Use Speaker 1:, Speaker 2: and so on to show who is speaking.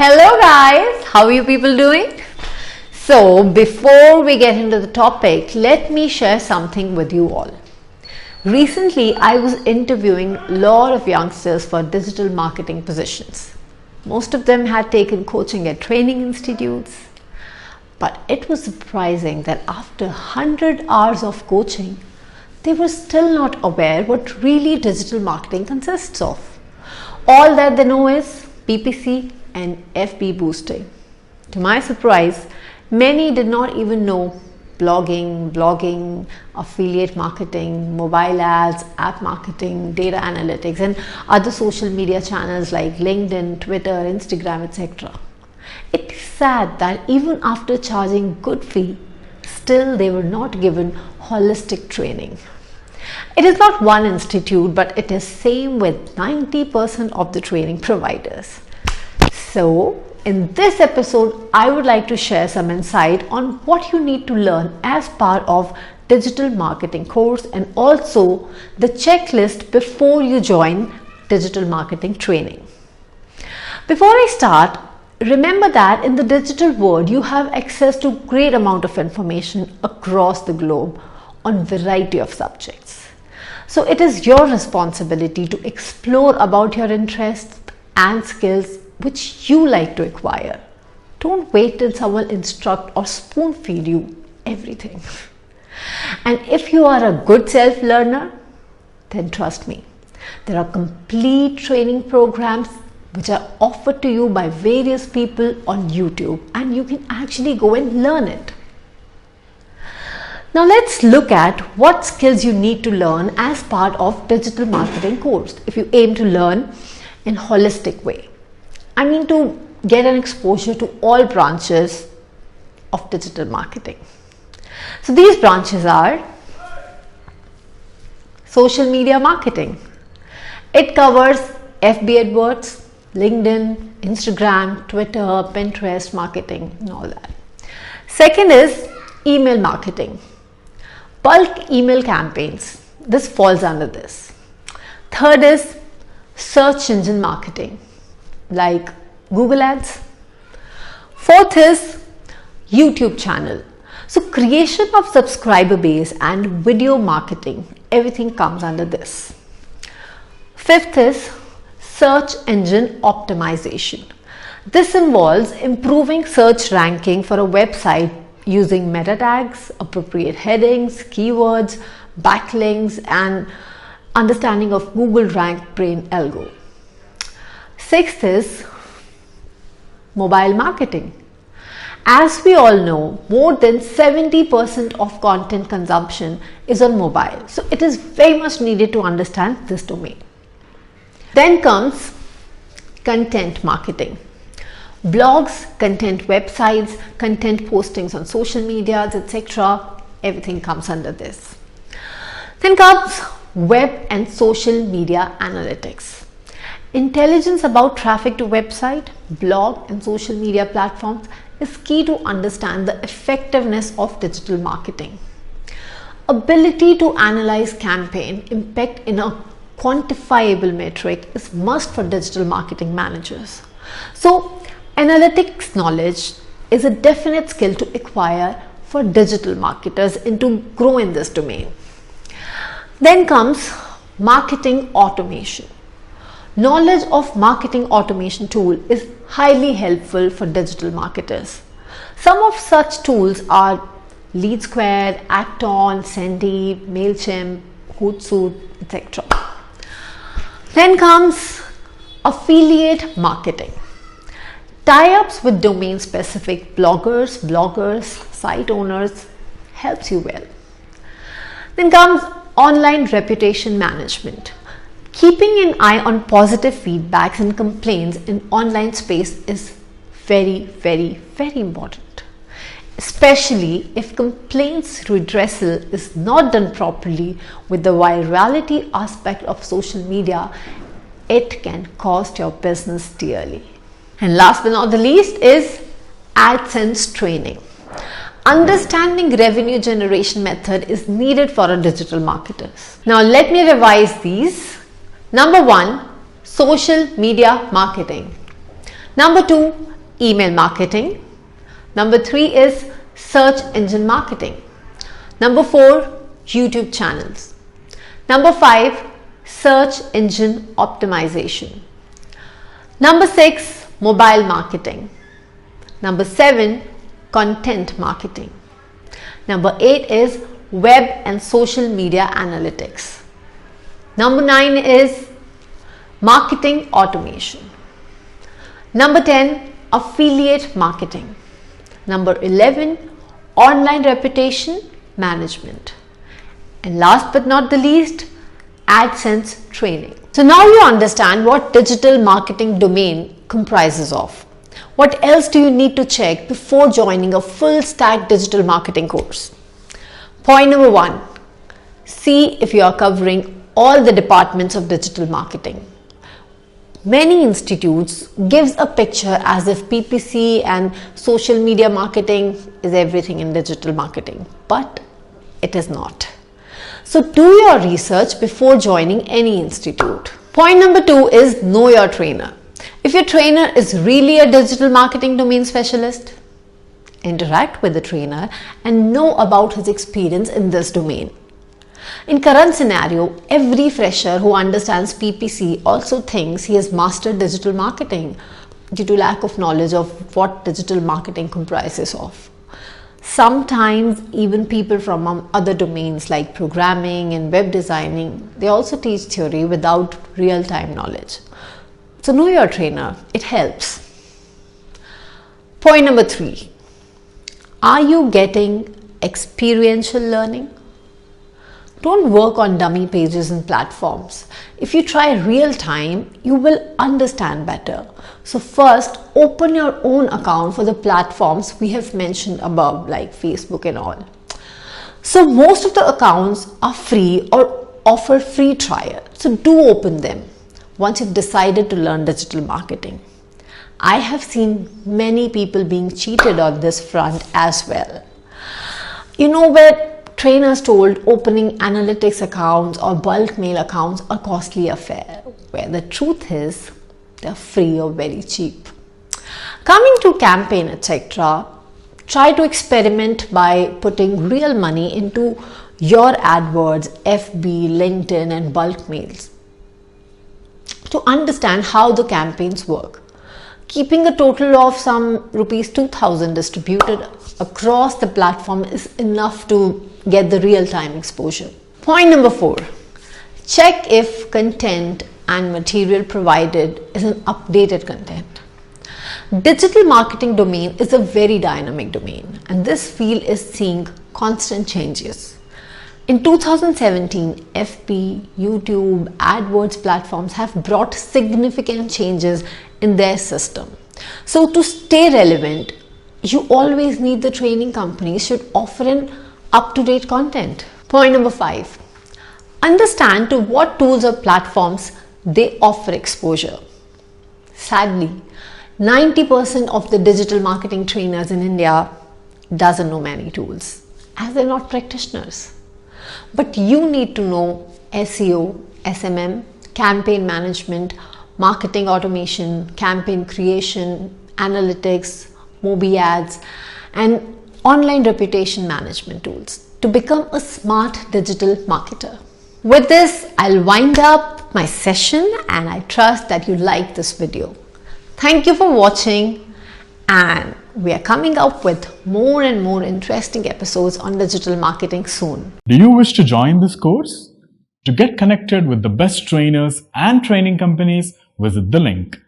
Speaker 1: Hello guys, how are you people doing? So before we get into the topic, let me share something with you all. Recently, I was interviewing a lot of youngsters for digital marketing positions. Most of them had taken coaching at training institutes, but it was surprising that after 100 hours of coaching, they were still not aware what really digital marketing consists of. All that they know is PPC and FB boosting. To my surprise, many did not even know blogging, affiliate marketing, mobile ads, app marketing, data analytics, and other social media channels like LinkedIn, Twitter, Instagram, etc. It's sad that even after charging good fee, still they were not given holistic training. It is not one institute, but it is same with 90% of the training providers. So, in this episode, I would like to share some insight on what you need to learn as part of digital marketing course and also the checklist before you join digital marketing training. Before I start, remember that in the digital world, you have access to great amount of information across the globe on variety of subjects. So it is your responsibility to explore about your interests and skills which you like to acquire. Don't wait till someone instruct or spoon feed you everything. And if you are a good self-learner, then trust me, there are complete training programs which are offered to you by various people on YouTube, and you can actually go and learn it. Now let's look at what skills you need to learn as part of digital marketing course if you aim to learn in holistic way. I mean to get an exposure to all branches of digital marketing. So these branches are social media marketing. It covers FB AdWords, LinkedIn, Instagram, Twitter, Pinterest marketing and all that. Second is email marketing. Bulk email campaigns. This falls under this. Third is search engine marketing, like Google Ads. Fourth is YouTube channel. So creation of subscriber base and video marketing, everything comes under this. Fifth is search engine optimization. This involves improving search ranking for a website using meta tags, appropriate headings, keywords, backlinks, and understanding of Google Rank Brain algo. Sixth is mobile marketing. As we all know, more than 70% of content consumption is on mobile. So it is very much needed to understand this domain. Then comes content marketing. Blogs, content websites, content postings on social medias, etc. Everything comes under this. Then comes web and social media analytics. Intelligence about traffic to website, blog and social media platforms is key to understand the effectiveness of digital marketing. Ability to analyze campaign impact in a quantifiable metric is must for digital marketing managers. So analytics knowledge is a definite skill to acquire for digital marketers and to grow in this domain. Then comes marketing automation. Knowledge of marketing automation tool is highly helpful for digital marketers. Some of such tools are Lead Square, Acton, Sendy, MailChimp, Hootsuite, etc. Then comes affiliate marketing. Tie-ups with domain-specific bloggers, site owners helps you well. Then comes online reputation management. Keeping an eye on positive feedbacks and complaints in online space is very, very, very important. Especially if complaints redressal is not done properly with the virality aspect of social media, it can cost your business dearly. And last but not the least is AdSense training. Understanding revenue generation method is needed for a digital marketers. Now let me revise these. Number one, social media marketing. Number 2, email marketing. Number 3 is search engine marketing. Number 4, YouTube channels. Number 5, search engine optimization. Number 6, mobile marketing. Number 7, content marketing. Number 8 is web and social media analytics. Number 9 is marketing automation. Number 10, affiliate marketing. Number 11, online reputation management. And last but not the least, AdSense training. So now you understand what digital marketing domain comprises of. What else do you need to check before joining a full stack digital marketing course? Point number 1, see if you are covering all the departments of digital marketing. Many institutes gives a picture as if PPC and social media marketing is everything in digital marketing, but it is not. So do your research before joining any institute. Point number 2 is know your trainer. If your trainer is really a digital marketing domain specialist, interact with the trainer and know about his experience in this domain. In current scenario, every fresher who understands PPC also thinks he has mastered digital marketing due to lack of knowledge of what digital marketing comprises of. Sometimes even people from other domains like programming and web designing, they also teach theory without real-time knowledge. So know your trainer, it helps. Point number 3, are you getting experiential learning? Don't work on dummy pages and platforms. If you try real time, you will understand better. So first, open your own account for the platforms we have mentioned above, like Facebook and all. So most of the accounts are free or offer free trial. So do open them once you've decided to learn digital marketing. I have seen many people being cheated on this front as well. You know, where trainers told opening analytics accounts or bulk mail accounts are costly affair, where the truth is they're free or very cheap. Coming to campaign, etc., try to experiment by putting real money into your AdWords, FB, LinkedIn and bulk mails to understand how the campaigns work. Keeping a total of some rupees 2,000 distributed across the platform is enough to get the real-time exposure. Point number 4, check if content and material provided is an updated content. Digital marketing domain is a very dynamic domain and this field is seeing constant changes. In 2017, FB, YouTube, AdWords platforms have brought significant changes in their system. So to stay relevant, you always need the training companies should offer an up-to-date content. Point number 5, understand to what tools or platforms they offer exposure. Sadly, 90% of the digital marketing trainers in India doesn't know many tools as they're not practitioners. But you need to know SEO, SMM, campaign management, marketing automation, campaign creation, analytics, Mobi ads, and online reputation management tools to become a smart digital marketer. With this, I'll wind up my session and I trust that you liked this video. Thank you for watching, and we are coming up with more and more interesting episodes on digital marketing soon.
Speaker 2: Do you wish to join this course? To get connected with the best trainers and training companies, visit the link.